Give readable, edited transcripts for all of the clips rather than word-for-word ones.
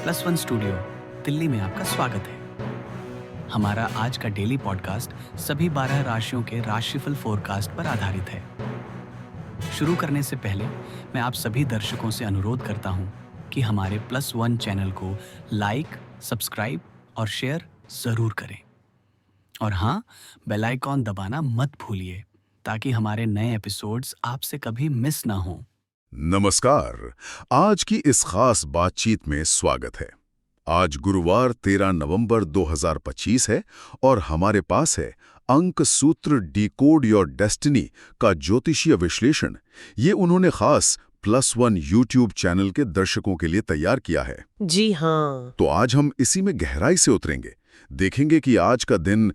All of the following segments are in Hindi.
प्लस वन स्टूडियो दिल्ली में आपका स्वागत है। हमारा आज का डेली पॉडकास्ट सभी 12 राशियों के राशिफल फोरकास्ट पर आधारित है। शुरू करने से पहले मैं आप सभी दर्शकों से अनुरोध करता हूं कि हमारे प्लस वन चैनल को लाइक, सब्सक्राइब और शेयर जरूर करें। और हाँ, बेल आइकॉन दबाना मत भूलिए ताकि हमारे नए एपिसोड्स आपसे कभी मिस ना हो। नमस्कार, आज की इस खास बातचीत में स्वागत है। आज गुरुवार 13 नवंबर 2025 है और हमारे पास है अंक सूत्र डिकोड योर डेस्टिनी का ज्योतिषीय विश्लेषण। ये उन्होंने खास प्लस वन यूट्यूब चैनल के दर्शकों के लिए तैयार किया है। जी हाँ। तो आज हम इसी में गहराई से उतरेंगे, देखेंगे कि आज का दिन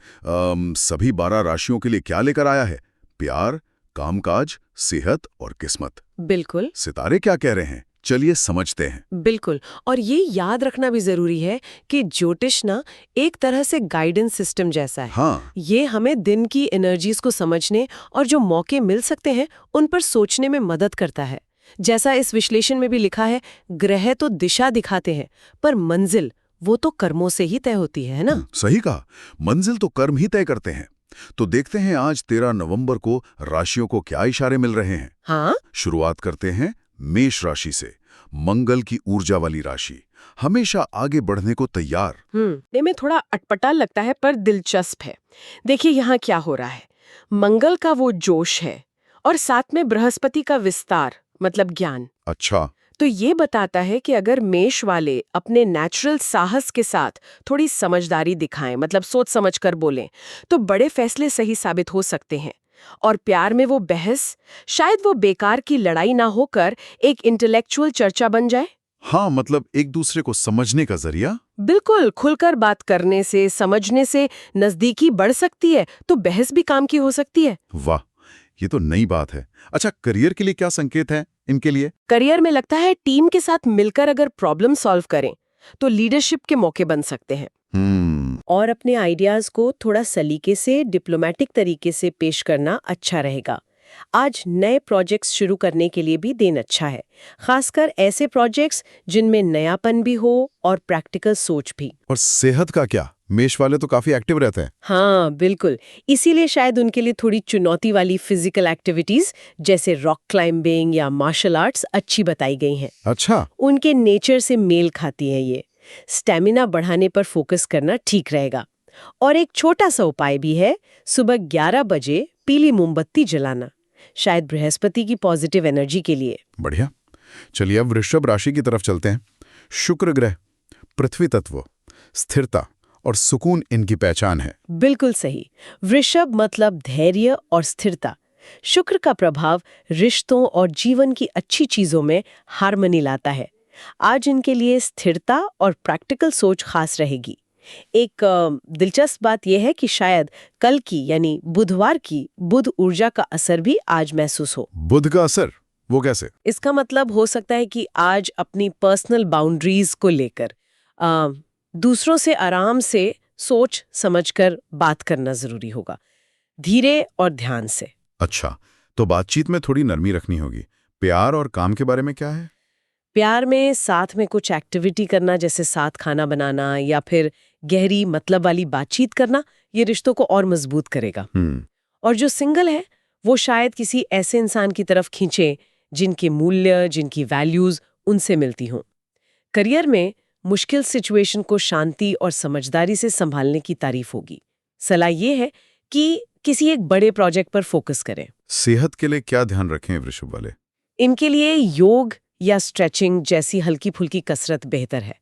सभी 12 राशियों के लिए क्या लेकर आया है। प्यार, कामकाज, सेहत और किस्मत। बिल्कुल। सितारे क्या कह रहे हैं, चलिए समझते हैं। बिल्कुल। और ये याद रखना भी जरूरी है कि ज्योतिष ना एक तरह से गाइडेंस सिस्टम जैसा है। हाँ, ये हमें दिन की एनर्जीज को समझने और जो मौके मिल सकते हैं उन पर सोचने में मदद करता है। जैसा इस विश्लेषण में भी लिखा है, ग्रह तो दिशा दिखाते हैं पर मंजिल वो तो कर्मों से ही तय होती है ना। सही कहा, मंजिल तो कर्म ही तय करते हैं। तो देखते हैं आज 13 नवंबर को राशियों को क्या इशारे मिल रहे हैं। हाँ, शुरुआत करते हैं मेष राशि से। मंगल की ऊर्जा वाली राशि, हमेशा आगे बढ़ने को तैयार। ये में थोड़ा अटपटा लगता है पर दिलचस्प है। देखिए यहाँ क्या हो रहा है। मंगल का वो जोश है और साथ में बृहस्पति का विस्तार मतलब ज्ञान। अच्छा, तो ये बताता है कि अगर मेष वाले अपने नेचुरल साहस के साथ थोड़ी समझदारी दिखाएं, मतलब सोच समझ कर बोलें, तो बड़े फैसले सही साबित हो सकते हैं। और प्यार में वो बहस, शायद वो बेकार की लड़ाई ना होकर एक इंटेलेक्चुअल चर्चा बन जाए। हाँ, मतलब एक दूसरे को समझने का जरिया। बिल्कुल, खुलकर बात करने से, समझने से नजदीकी बढ़ सकती है, तो बहस भी काम की हो सकती है। वाह, ये तो नई बात है। अच्छा, करियर के लिए क्या संकेत है इनके लिए? करियर में लगता है टीम के साथ मिलकर अगर प्रॉब्लम सॉल्व करें तो लीडरशिप के मौके बन सकते हैं। और अपने आइडियाज को थोड़ा सलीके से, डिप्लोमेटिक तरीके से पेश करना अच्छा रहेगा। आज नए प्रोजेक्ट्स शुरू करने के लिए भी दिन अच्छा है, खासकर ऐसे प्रोजेक्ट्स जिनमें नयापन भी हो और प्रैक्टिकल सोच भी। और सेहत का क्या? मेष वाले तो काफी एक्टिव रहते हैं। हाँ बिल्कुल, इसीलिए शायद उनके लिए थोड़ी चुनौती वाली फिजिकल एक्टिविटीज जैसे रॉक क्लाइंबिंग या मार्शल आर्ट्स अच्छी बताई गई हैं। अच्छा, उनके नेचर से मेल खाती है ये। स्टेमिना बढ़ाने पर फोकस करना ठीक रहेगा। और एक छोटा सा उपाय भी है, सुबह 11 बजे पीली मोमबत्ती जलाना, शायद बृहस्पति की पॉजिटिव एनर्जी के लिए। बढ़िया। चलिए अब वृषभ राशि की तरफ चलते हैं। शुक्र ग्रह, पृथ्वी तत्व, स्थिरता और सुकून इनकी पहचान है। बिल्कुल सही। वृषभ मतलब धैर्य और स्थिरता। शुक्र का प्रभाव रिश्तों और जीवन की अच्छी चीजों में हार्मनी लाता है। आज इनके लिए स्थिरता और प्रैक्टिकल सोच खास रहेगी। एक दिलचस्प बात यह है कि शायद कल की यानी बुधवार की बुध ऊर्जा का असर भी आज महसूस हो। बुध का असर? वो कैसे? इसका मतलब हो सकता है कि आज अपनी पर्सनल बाउंड्रीज को लेकर दूसरों से आराम से सोच समझकर बात करना जरूरी होगा, धीरे और ध्यान से। अच्छा, तो बातचीत में थोड़ी नरमी रखनी होगी। प्यार और काम के बारे में क्या है? प्यार में साथ में कुछ एक्टिविटी करना, जैसे साथ खाना बनाना या फिर गहरी मतलब वाली बातचीत करना, ये रिश्तों को और मजबूत करेगा। और जो सिंगल है वो शायद किसी ऐसे इंसान की तरफ खींचे जिनके मूल्य, जिनकी वैल्यूज उनसे मिलती हों। करियर में मुश्किल सिचुएशन को शांति और समझदारी से संभालने की तारीफ होगी। सलाह ये है कि किसी एक बड़े प्रोजेक्ट पर फोकस करें। सेहत के लिए क्या ध्यान रखें वृषभ वाले? इनके लिए योग या स्ट्रेचिंग जैसी हल्की फुल्की कसरत बेहतर है।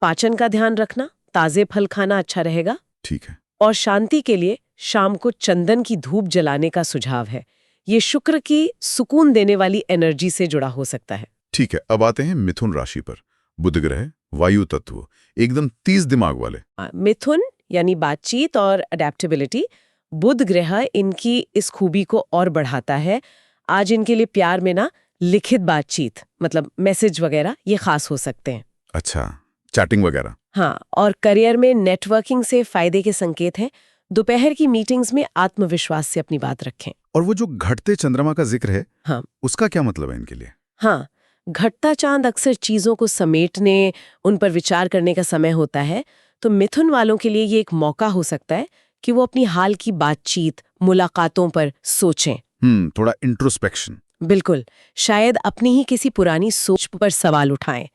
पाचन का ध्यान रखना, ताजे फल खाना अच्छा रहेगा। ठीक है। और शांति के लिए शाम को चंदन की धूप जलाने का सुझाव है। ये शुक्र की सुकून देने वाली एनर्जी से जुड़ा हो सकता है। ठीक है, अब आते हैं मिथुन राशि पर। बुध ग्रह, वायु तत्व, एकदम तेज दिमाग वाले। मिथुन यानी बातचीत और अडेप्टेबिलिटी। बुध ग्रह इनकी इस खूबी को और बढ़ाता है। आज इनके लिए प्यार में ना लिखित बातचीत मतलब मैसेज वगैरह ये खास हो सकते हैं। अच्छा, चैटिंग वगैरह। हाँ, और करियर में नेटवर्किंग से फायदे के संकेत हैं। दोपहर की मीटिंग्स में आत्मविश्वास से अपनी बात रखें। और वो जो घटते चंद्रमा का जिक्र है, हाँ, उसका क्या मतलब है इनके लिए? हाँ, घटता चांद अक्सर चीजों को समेटने, उन पर विचार करने का समय होता है, तो मिथुन वालों के लिए ये एक मौका हो सकता है कि वो अपनी हाल की बातचीत, मुलाकातों पर सोचें। थोड़ा इंट्रोस्पेक्शन। बिल्कुल, शायद अपनी ही किसी पुरानी सोच पर सवाल उठाएं।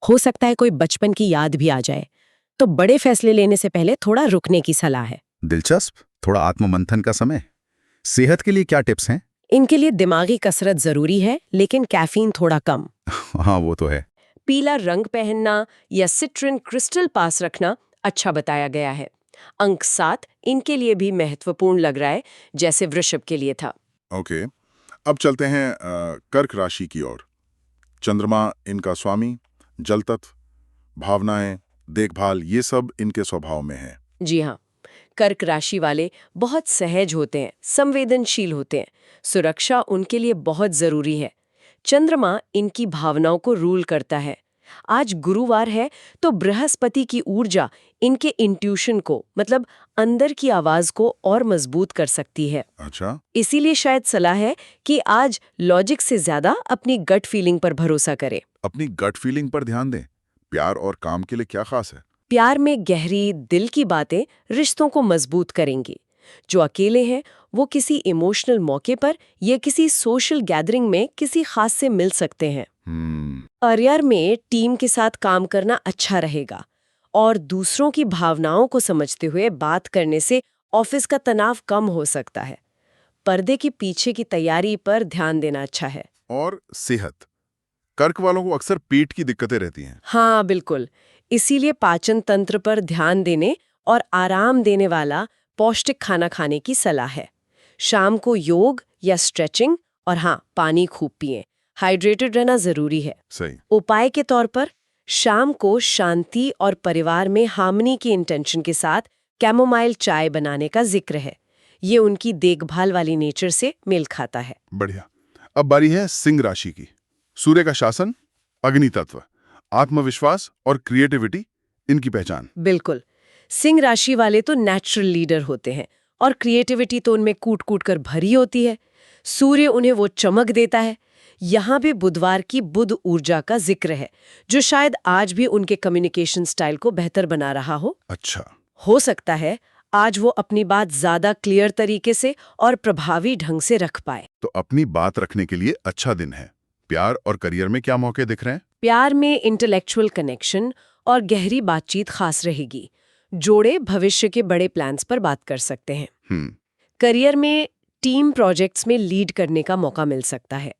हो सकता है कोई बचपन की याद भी आ जाए। तो बड़े फैसले लेने से पहले थोड़ा रुकने की सलाह है। दिलचस्प। थोड़ा आत्ममंथन का समय। सेहत के लिए क्या टिप्स हैं? इनके लिए दिमागी कसरत जरूरी है, लेकिन कैफीन थोड़ा कम। हाँ, वो तो है। पीला रंग पहनना या सिट्रिन क्रिस्टल पास रखना अच्छा बताया गया है। अंक 7 इनके लिए भी महत्वपूर्ण लग रहा है, जैसे वृषभ के लिए था। ओके, अब चलते हैं कर्क राशि की ओर। चंद्रमा इनका स्वामी, जल तत्व, भावनाएं, देखभाल, ये सब इनके स्वभाव में है। जी हाँ, कर्क राशि वाले बहुत सहज होते हैं, संवेदनशील होते हैं। सुरक्षा उनके लिए बहुत जरूरी है। चंद्रमा इनकी भावनाओं को रूल करता है। आज गुरुवार है, तो बृहस्पति की ऊर्जा इनके इंट्यूशन को, मतलब अंदर की आवाज को और मजबूत कर सकती है। अच्छा, इसीलिए शायद सलाह है कि आज लॉजिक से ज्यादा अपनी गट फीलिंग पर भरोसा करें। अपनी गट फीलिंग पर ध्यान दें। प्यार और काम के लिए क्या खास है? प्यार में गहरी दिल की बातें रिश्तों को मजबूत करेंगी। जो अकेले हैं वो किसी इमोशनल मौके पर या किसी सोशल गैदरिंग में किसी खास से मिल सकते हैं। करियर में टीम के साथ काम करना अच्छा रहेगा और दूसरों की भावनाओं को समझते हुए बात करने से ऑफिस का तनाव कम हो सकता है। पर्दे के पीछे की तैयारी पर ध्यान देना अच्छा है। और सेहत, कर्क वालों को अक्सर पेट की दिक्कतें रहती हैं। हाँ बिल्कुल, इसीलिए पाचन तंत्र पर ध्यान देने और आराम देने वाला पौष्टिक खाना खाने की सलाह है। शाम को योग या स्ट्रेचिंग, और हाँ, पानी खूब पिएं। हाइड्रेटेड रहना जरूरी है। सही। उपाय के तौर पर शाम को शांति और परिवार में हार्मनी की इंटेंशन के साथ कैमोमाइल चाय बनाने का जिक्र है। ये उनकी देखभाल वाली नेचर से मेल खाता है। बढ़िया। अब बारी है सिंह राशि की। सूर्य का शासन, अग्नि तत्व, आत्मविश्वास और क्रिएटिविटी इनकी पहचान। बिल्कुल, सिंह राशि वाले तो नेचुरल लीडर होते हैं और क्रिएटिविटी तो उनमें कूट कूट कर भरी होती है। सूर्य उन्हें वो चमक देता है। यहाँ भी बुधवार की बुध ऊर्जा का जिक्र है, जो शायद आज भी उनके कम्युनिकेशन स्टाइल को बेहतर बना रहा हो। अच्छा। हो सकता है आज वो अपनी बात ज्यादा क्लियर तरीके से और प्रभावी ढंग से रख पाए। तो अपनी बात रखने के लिए अच्छा दिन है। प्यार और करियर में क्या मौके दिख रहे हैं? प्यार में इंटेलेक्चुअल कनेक्शन और गहरी बातचीत खास रहेगी। जोड़े भविष्य के बड़े प्लान्स पर बात कर सकते हैं। करियर में टीम प्रोजेक्ट्स में लीड करने का मौका मिल सकता है।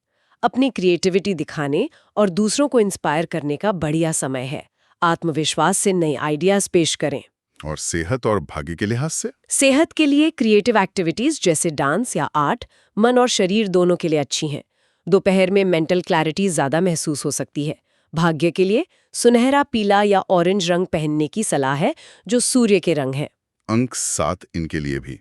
अपनी क्रिएटिविटी दिखाने और दूसरों को इंस्पायर करने का बढ़िया समय है। आत्मविश्वास से नए आइडियाज पेश करें। और सेहत और भाग्य के लिहाज से? सेहत के लिए क्रिएटिव एक्टिविटीज जैसे डांस या आर्ट मन और शरीर दोनों के लिए अच्छी हैं। दोपहर में मेंटल क्लैरिटी ज्यादा महसूस हो सकती है। भाग्य के लिए सुनहरा पीला या ऑरेंज रंग पहनने की सलाह है, जो सूर्य के रंग है। अंक 7 इनके लिए भी।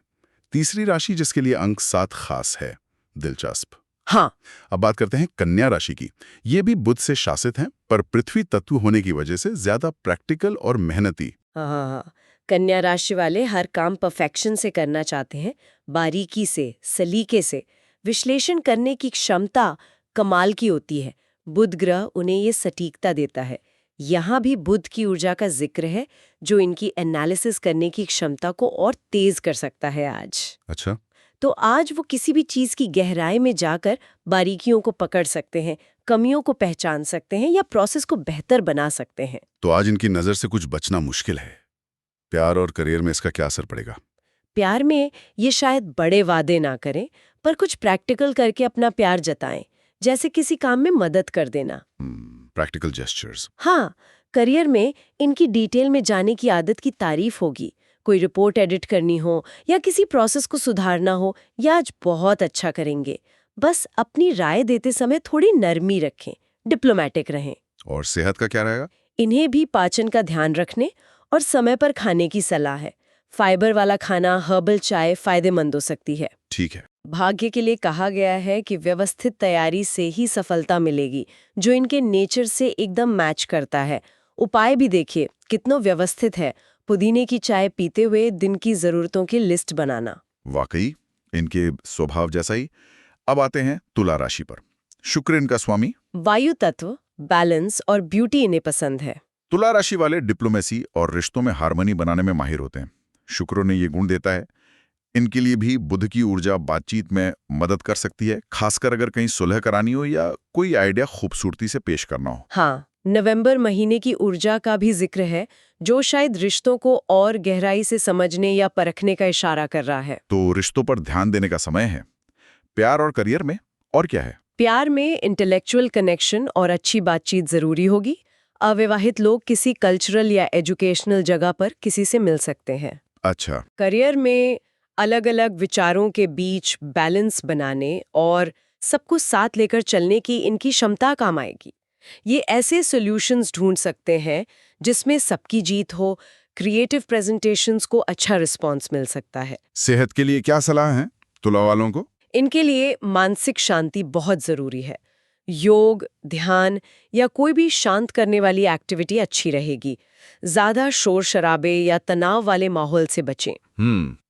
तीसरी राशि जिसके लिए अंक 7 खास है, दिलचस्प। हाँ, अब बात करते हैं कन्या राशि की। ये भी बुध से शासित हैं, पर पृथ्वी तत्व होने की वजह से ज्यादा प्रैक्टिकल और मेहनती। हाँ, कन्या राशि वाले हर काम परफेक्शन से करना चाहते हैं। बारीकी से, सलीके से विश्लेषण करने की क्षमता कमाल की होती है। बुध ग्रह उन्हें ये सटीकता देता है। यहाँ भी बुध की ऊर्जा का जिक्र है, जो इनकी एनालिसिस करने की क्षमता को और तेज कर सकता है आज। अच्छा। तो आज वो किसी भी चीज की गहराई में जाकर बारीकियों को पकड़ सकते हैं, कमियों को पहचान सकते हैं या प्रोसेस को बेहतर बना सकते हैं। तो आज इनकी नजर से कुछ बचना मुश्किल है। प्यार और करियर में इसका क्या असर पड़ेगा? प्यार में ये शायद बड़े वादे ना करें, पर कुछ प्रैक्टिकल करके अपना प्यार जताएं, जैसे किसी काम में मदद कर देना। Practical gestures. हाँ, करियर में इनकी डिटेल में जाने की आदत की तारीफ होगी। कोई रिपोर्ट एडिट करनी हो या किसी प्रोसेस को सुधारना हो, या आज बहुत अच्छा करेंगे। बस अपनी राय देते समय थोड़ी नरमी रखें, डिप्लोमेटिक रहें। और सेहत का क्या रहेगा? इन्हें भी पाचन का ध्यान रखने और समय पर खाने की सलाह है। फाइबर वाला खाना, हर्बल चाय फायदेमंद हो सकती है। ठीक है। भाग्य के लिए कहा गया है कि व्यवस्थित तैयारी से ही सफलता मिलेगी, जो इनके नेचर से एकदम मैच करता है। उपाय भी देखिए कितना व्यवस्थित है। पुदीने की चाय पीते हुए दिन की जरूरतों की लिस्ट बनाना। वाकई इनके स्वभाव जैसा ही। अब आते हैं तुला राशि पर। शुक्र इनका स्वामी, वायु तत्व बैलेंस और ब्यूटी इन्हें पसंद है। तुला राशि वाले डिप्लोमेसी और रिश्तों में हार्मनी बनाने में माहिर होते हैं। शुक्र ने ये गुण देता है। इनके लिए भी बुध की ऊर्जा बातचीत में मदद कर सकती है, खासकर अगर कहीं सुलह करानी हो या कोई आइडिया खूबसूरती से पेश करना हो। हाँ, नवंबर महीने की ऊर्जा का भी जिक्र है, जो शायद रिश्तों को और गहराई से समझने या परखने का इशारा कर रहा है। तो रिश्तों पर ध्यान देने का समय है। प्यार और करियर में और क्या है? प्यार में इंटेलेक्चुअल कनेक्शन और अच्छी बातचीत जरूरी होगी। अविवाहित लोग किसी कल्चरल या एजुकेशनल जगह पर किसी से मिल सकते हैं। अच्छा। करियर में अलग अलग विचारों के बीच बैलेंस बनाने और सबको साथ लेकर चलने की इनकी क्षमता काम आएगी। ये ऐसे सॉल्यूशंस ढूंढ सकते हैं जिसमें सबकी जीत हो, क्रिएटिव प्रेजेंटेशंस को अच्छा रिस्पॉन्स मिल सकता है। सेहत के लिए क्या सलाह है तुला वालों को? इनके लिए मानसिक शांति बहुत जरूरी है। योग, ध्यान या कोई भी शांत करने वाली एक्टिविटी अच्छी रहेगी। ज्यादा शोर शराबे या तनाव वाले माहौल से बचें।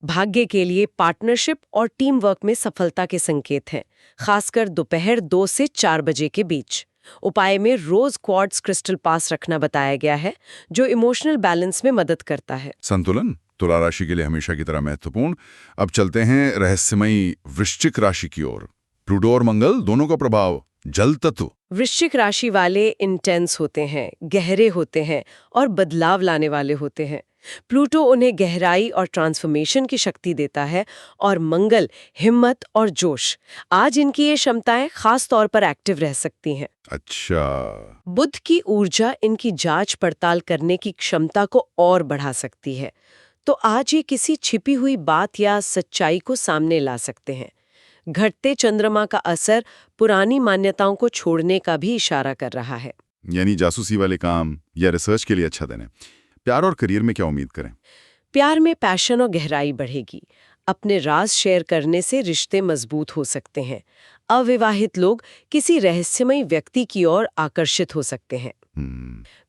भाग्य के लिए पार्टनरशिप और टीम वर्क में सफलता के संकेत हैं, खासकर दोपहर 2 से 4 बजे के बीच। उपाय में रोज क्वार्ट्ज क्रिस्टल पास रखना बताया गया है, जो इमोशनल बैलेंस में मदद करता है। संतुलन तुला राशि के लिए हमेशा की तरह महत्वपूर्ण। अब चलते हैं रहस्यमयी वृश्चिक राशि की ओर। प्लूटो और मंगल दोनों का प्रभाव जल तत्व। वृश्चिक राशि वाले इंटेंस होते हैं, गहरे होते हैं और बदलाव लाने वाले होते हैं। प्लूटो उन्हें गहराई और ट्रांसफॉर्मेशन की शक्ति देता है और मंगल हिम्मत और जोश। आज इनकी ये क्षमताएं खास तौर पर एक्टिव रह सकती हैं। अच्छा। बुध की ऊर्जा इनकी जांच पड़ताल करने की क्षमता को और बढ़ा सकती है। तो आज ये किसी छिपी हुई बात या सच्चाई को सामने ला सकते हैं। घटते चंद्रमा का असर पुरानी मान्यताओं को छोड़ने का भी इशारा कर रहा है। यानी जासूसी वाले काम या रिसर्च के लिए अच्छा दिन है। प्यार और करियर में क्या उम्मीद करें? प्यार में पैशन और गहराई बढ़ेगी। अपने राज शेयर करने से रिश्ते मजबूत हो सकते हैं। अविवाहित लोग किसी रहस्यमयी व्यक्ति की ओर आकर्षित हो सकते हैं।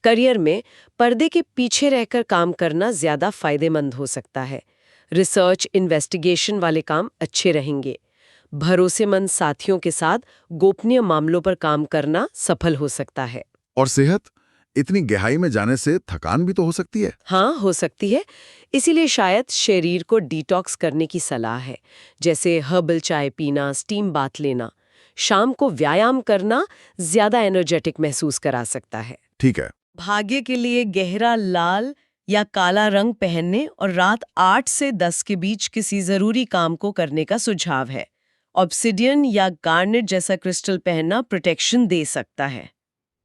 करियर में पर्दे के पीछे रहकर काम करना ज्यादा फायदेमंद हो सकता है। रिसर्च, इन्वेस्टिगेशन वाले काम अच्छे रहेंगे। भरोसेमंद साथियों के साथ गोपनीय मामलों पर काम करना सफल हो सकता है। और सेहत? इतनी गहराई में जाने से थकान भी तो हो सकती है। हाँ, हो सकती है। इसीलिए शायद शरीर को डिटॉक्स करने की सलाह है, जैसे हर्बल चाय पीना, स्टीम बाथ लेना। शाम को व्यायाम करना ज्यादा एनर्जेटिक महसूस करा सकता है। ठीक है। भाग्य के लिए गहरा लाल या काला रंग पहनने और रात 8 से 10 के बीच किसी जरूरी काम को करने का सुझाव है। ऑब्सिडियन या गार्नेट जैसा क्रिस्टल पहनना प्रोटेक्शन दे सकता है।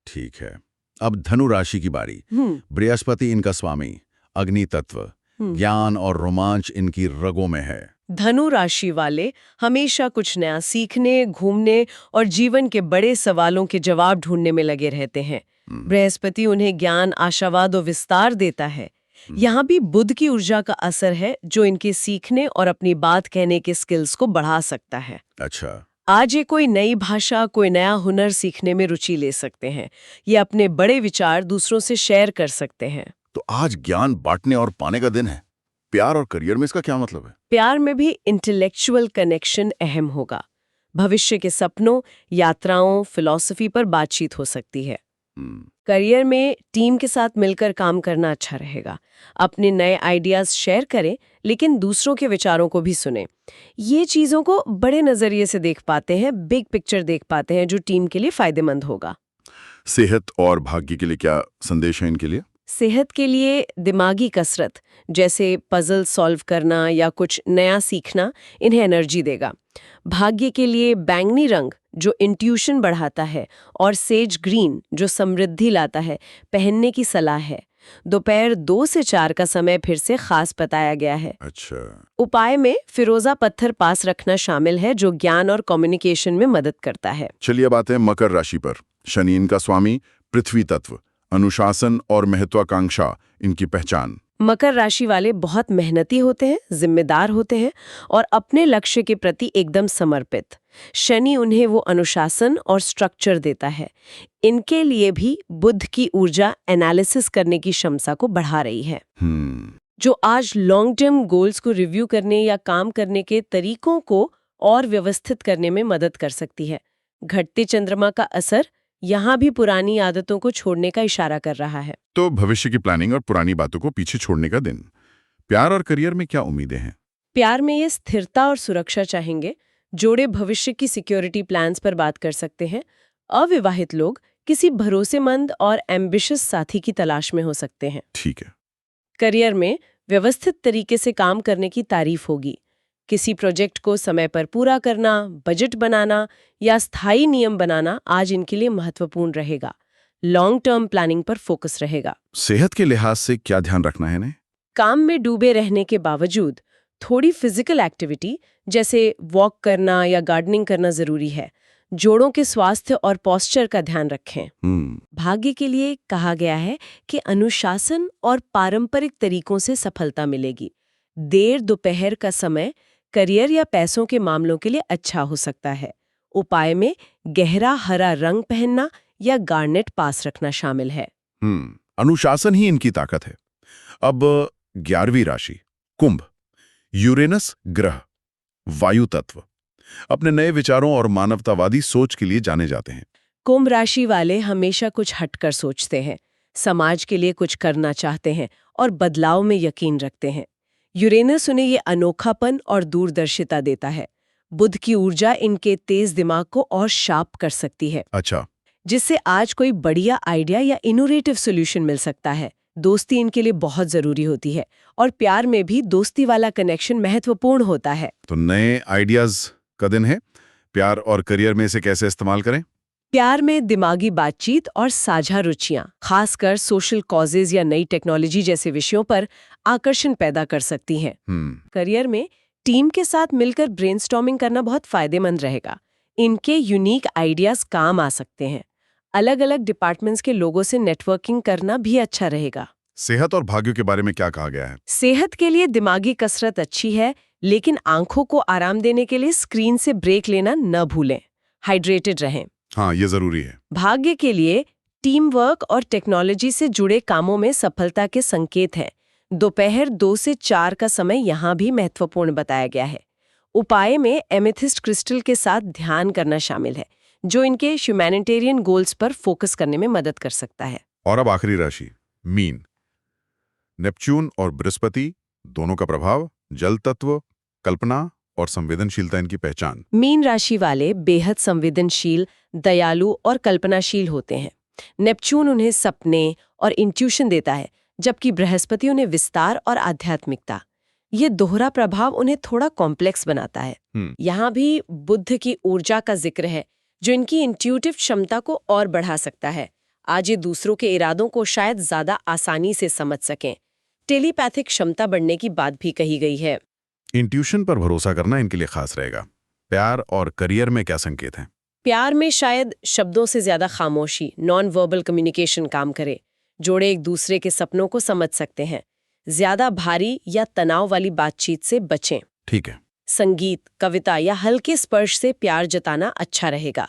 ठीक है। अब धनु राशि की बारी। बृहस्पति इनका स्वामी, अग्नि तत्व, ज्ञान और रोमांच इनकी रगों में है। धनु राशि वाले हमेशा कुछ नया सीखने, घूमने और जीवन के बड़े सवालों के जवाब ढूंढने में लगे रहते हैं। बृहस्पति उन्हें ज्ञान, आशावाद और विस्तार देता है। यहाँ भी बुध की ऊर्जा का असर है, जो इनके सीखने और अपनी बात कहने के स्किल्स को बढ़ा सकता है। अच्छा। आज ये कोई नई भाषा, कोई नया हुनर सीखने में रुचि ले सकते हैं। ये अपने बड़े विचार दूसरों से शेयर कर सकते हैं। तो आज ज्ञान बांटने और पाने का दिन है। प्यार और करियर में इसका क्या मतलब है? प्यार में भी इंटेलेक्चुअल कनेक्शन अहम होगा। भविष्य के सपनों, यात्राओं, फिलॉसफी पर बातचीत हो सकती है। करियर में टीम के साथ मिलकर काम करना अच्छा रहेगा। अपने नए आइडियाज शेयर करें, लेकिन दूसरों के विचारों को भी सुनें। ये चीजों को बड़े नजरिए से देख पाते हैं, बिग पिक्चर देख पाते हैं, जो टीम के लिए फायदेमंद होगा। सेहत और भाग्य के लिए क्या संदेश है इनके लिए? सेहत के लिए दिमागी कसरत, जैसे पजल सॉल्व करना या कुछ नया सीखना, इन्हें एनर्जी देगा। भाग्य के लिए बैंगनी रंग, जो इंट्यूशन बढ़ाता है, और सेज ग्रीन, जो समृद्धि लाता है, पहनने की सलाह है। दोपहर 2 से 4 का समय फिर से खास बताया गया है। अच्छा। उपाय में फिरोजा पत्थर पास रखना शामिल है, जो ज्ञान और कम्युनिकेशन में मदद करता है। चलिए बात है मकर राशि पर। शनि इनका स्वामी, पृथ्वी तत्व, अनुशासन और महत्वाकांक्षा इनकी पहचान। मकर राशि वाले बहुत मेहनती होते हैं, जिम्मेदार होते हैं और अपने लक्ष्य के प्रति एकदम समर्पित। शनि उन्हें वो अनुशासन और स्ट्रक्चर देता है। इनके लिए भी बुध की ऊर्जा एनालिसिस करने की क्षमता को बढ़ा रही है, जो आज लॉन्ग टर्म गोल्स को रिव्यू करने या काम करने के तरीकों को और व्यवस्थित करने में मदद कर सकती है। घटते चंद्रमा का असर यहाँ भी पुरानी आदतों को छोड़ने का इशारा कर रहा है। तो भविष्य की प्लानिंग और पुरानी बातों को पीछे छोड़ने का दिन। प्यार और करियर में क्या उम्मीदें हैं? प्यार में ये स्थिरता और सुरक्षा चाहेंगे। जोड़े भविष्य की सिक्योरिटी प्लान्स पर बात कर सकते हैं। अविवाहित लोग किसी भरोसेमंद और एम्बिशियस साथी की तलाश में हो सकते हैं। ठीक है। करियर में व्यवस्थित तरीके से काम करने की तारीफ होगी। किसी प्रोजेक्ट को समय पर पूरा करना, बजट बनाना या स्थायी नियम बनाना आज इनके लिए महत्वपूर्ण रहेगा। लॉन्ग टर्म प्लानिंग पर फोकस रहेगा। सेहत के लिहाज से क्या ध्यान रखना है इन्हें? काम में डूबे रहने के बावजूद थोड़ी फिजिकल एक्टिविटी जैसे वॉक करना या गार्डनिंग करना जरूरी है। जोड़ों के स्वास्थ्य और पोस्चर का ध्यान रखें। भाग्य के लिए कहा गया है कि अनुशासन और पारंपरिक तरीकों से सफलता मिलेगी। देर दोपहर का समय करियर या पैसों के मामलों के लिए अच्छा हो सकता है। उपाय में गहरा हरा रंग पहनना या गार्नेट पास रखना शामिल है। अनुशासन ही इनकी ताकत है। अब 11वीं राशि कुंभ। यूरेनस ग्रह, वायु तत्व, अपने नए विचारों और मानवतावादी सोच के लिए जाने जाते हैं। कुंभ राशि वाले हमेशा कुछ हटकर सोचते हैं, समाज के लिए कुछ करना चाहते हैं और बदलाव में यकीन रखते हैं। यूरेनस उन्हें ये अनोखापन और दूरदर्शिता देता है। बुध की ऊर्जा इनके तेज दिमाग को और शार्प कर सकती है। अच्छा। जिससे आज कोई बढ़िया आइडिया या इनोवेटिव सॉल्यूशन मिल सकता है। दोस्ती इनके लिए बहुत जरूरी होती है और प्यार में भी दोस्ती वाला कनेक्शन महत्वपूर्ण होता है। तो नए आइडियाज का दिन है। प्यार और करियर में इसे कैसे इस्तेमाल करें? प्यार में दिमागी बातचीत और साझा रुचियां, खासकर सोशल कॉजेज या नई टेक्नोलॉजी जैसे विषयों पर आकर्षण पैदा कर सकती हैं। करियर में टीम के साथ मिलकर ब्रेनस्टॉर्मिंग करना बहुत फायदेमंद रहेगा। इनके यूनिक आइडियाज काम आ सकते हैं। अलग अलग डिपार्टमेंट्स के लोगों से नेटवर्किंग करना भी अच्छा रहेगा। सेहत और भाग्य के बारे में क्या कहा गया है? सेहत के लिए दिमागी कसरत अच्छी है, लेकिन आंखों को आराम देने के लिए स्क्रीन से ब्रेक लेना न भूलें। हाइड्रेटेड रहें। हाँ, ये जरूरी है। भाग्य के लिए टीम वर्क और टेक्नोलॉजी से जुड़े कामों में सफलता के संकेत हैं। दोपहर 2 से 4 का समय यहाँ भी महत्वपूर्ण बताया गया है। उपाय में एमेथिस्ट क्रिस्टल के साथ ध्यान करना शामिल है, जो इनके ह्यूमैनिटेरियन गोल्स पर फोकस करने में मदद कर सकता है। और अब आखिरी राशि मीन। नेपच्यून और बृहस्पति दोनों का प्रभाव, जल तत्व, कल्पना और संवेदनशीलता इनकी पहचान। मीन राशि वाले बेहद संवेदनशील, दयालु और कल्पनाशील होते हैं। नेपच्यून उन्हें सपने और इंट्यूशन देता है, जबकि बृहस्पति उन्हें विस्तार और आध्यात्मिकता। ये दोहरा प्रभाव उन्हें थोड़ा कॉम्प्लेक्स बनाता है। यहाँ भी बुध की ऊर्जा का जिक्र है, जो इनकी इंट्यूटिव क्षमता को और बढ़ा सकता है। आज ये दूसरों के इरादों को शायद ज्यादा आसानी से समझ सकें। टेलीपैथिक क्षमता बढ़ने की बात भी कही गई है। इंट्यूशन पर भरोसा करना इनके लिए खास रहेगा। प्यार और करियर में क्या संकेत हैं? प्यार में शायद शब्दों से ज्यादा खामोशी, नॉन वर्बल कम्युनिकेशन काम करे। जोड़े एक दूसरे के सपनों को समझ सकते हैं। ज्यादा भारी या तनाव वाली बातचीत से बचें। ठीक है। संगीत, कविता या हल्के स्पर्श से प्यार जताना अच्छा रहेगा।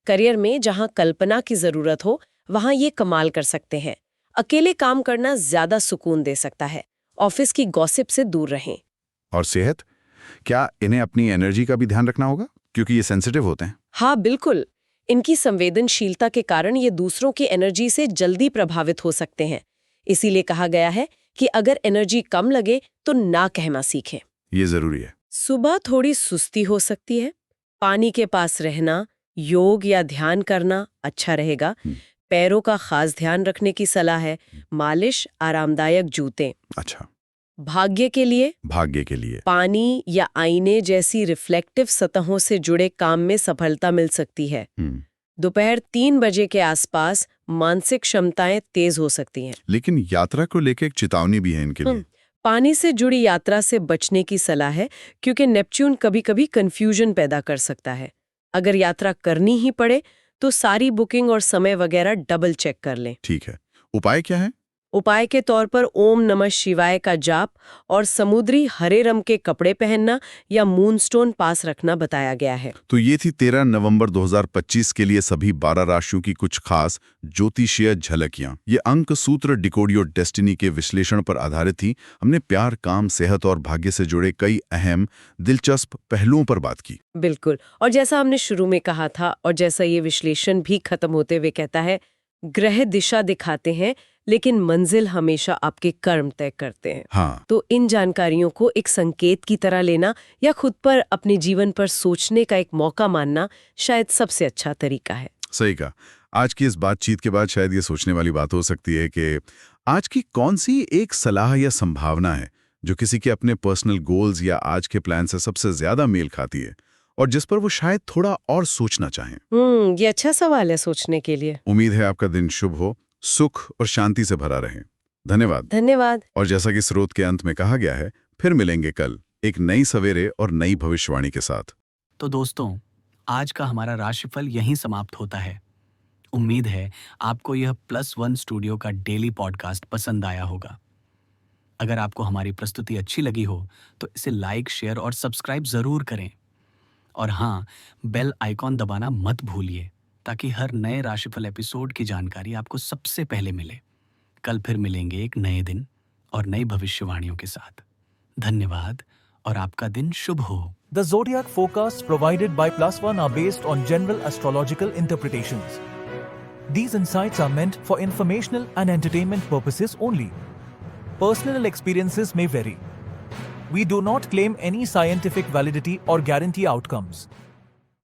करियर में जहां कल्पना की जरूरत हो, वहां ये कमाल कर सकते हैं। अकेले काम करना ज्यादा सुकून दे सकता है। ऑफिस की गॉसिप से दूर रहें। और सेहत, क्या इन्हें अपनी एनर्जी का भी ध्यान रखना होगा, क्योंकि ये सेंसिटिव होते हैं? हाँ बिल्कुल। इनकी संवेदनशीलता के कारण ये दूसरों की एनर्जी से जल्दी प्रभावित हो सकते हैं। इसीलिए कहा गया है कि अगर एनर्जी कम लगे तो ना कहना सीखें। ये जरूरी है। सुबह थोड़ी सुस्ती हो सकती है। पानी के पास रहना, योग या ध्यान करना अच्छा रहेगा। पैरों का खास ध्यान रखने की सलाह है। मालिश, आरामदायक जूते। अच्छा। भाग्य के लिए पानी या आईने जैसी रिफ्लेक्टिव सतहों से जुड़े काम में सफलता मिल सकती है। दोपहर 3 बजे के आसपास मानसिक क्षमताएं तेज हो सकती हैं। लेकिन यात्रा को लेकर एक चेतावनी भी है इनके लिए। पानी से जुड़ी यात्रा से बचने की सलाह है, क्योंकि नेपच्यून कभी-कभी कंफ्यूजन पैदा कर सकता है। अगर यात्रा करनी ही पड़े तो सारी बुकिंग और समय वगैरह डबल चेक कर लें। ठीक है। उपाय क्या है? उपाय के तौर पर ओम नमः शिवाय का जाप और समुद्री हरे रंग के कपड़े पहनना या मूनस्टोन पास रखना बताया गया है। तो ये थी 13 नवंबर 2025 के लिए सभी 12 राशियों की कुछ खास ज्योतिषीय झलकियां। ये अंक सूत्र डिकोडियो डेस्टिनी के विश्लेषण पर आधारित थी। हमने प्यार, काम, सेहत और भाग्य से जुड़े कई अहम दिलचस्प पहलुओं पर बात की। बिल्कुल, और जैसा हमने शुरू में कहा था और जैसा ये विश्लेषण भी खत्म होते हुए कहता है, ग्रह दिशा दिखाते हैं लेकिन मंजिल हमेशा आपके कर्म तय करते हैं। हाँ, तो इन जानकारियों को एक संकेत की तरह लेना या खुद पर अपने जीवन पर सोचने का एक मौका मानना शायद सबसे अच्छा तरीका है। सही कहा। आज की इस बातचीत के बाद शायद ये सोचने वाली बात हो सकती है कि आज की कौन सी एक सलाह या संभावना है जो किसी के अपने पर्सनल गोल्स या आज के प्लान से सबसे ज्यादा मेल खाती है और जिस पर वो शायद थोड़ा और सोचना चाहें। ये अच्छा सवाल है सोचने के लिए। उम्मीद है आपका दिन शुभ हो, सुख और शांति से भरा रहे। धन्यवाद। धन्यवाद। और जैसा कि स्रोत के अंत में कहा गया है, फिर मिलेंगे कल एक नई सवेरे और नई भविष्यवाणी के साथ। तो दोस्तों, आज का हमारा राशिफल यहीं समाप्त होता है। उम्मीद है आपको यह +1 स्टूडियो का डेली पॉडकास्ट पसंद आया होगा। अगर आपको हमारी प्रस्तुति अच्छी लगी हो तो इसे लाइक, शेयर और सब्सक्राइब जरूर करें। और हाँ, बेल आइकॉन दबाना मत भूलिए ताकि हर नए राशिफल एपिसोड की जानकारी आपको सबसे पहले मिले। कल फिर मिलेंगे एक नए दिन और नई भविष्यवाणियों के साथ। धन्यवाद और आपका दिन शुभ हो। The zodiac forecasts provided by +1 are based on general astrological interpretations. These insights are meant for informational and entertainment purposes only. Personal experiences may vary. We do not claim any scientific validity or guarantee outcomes.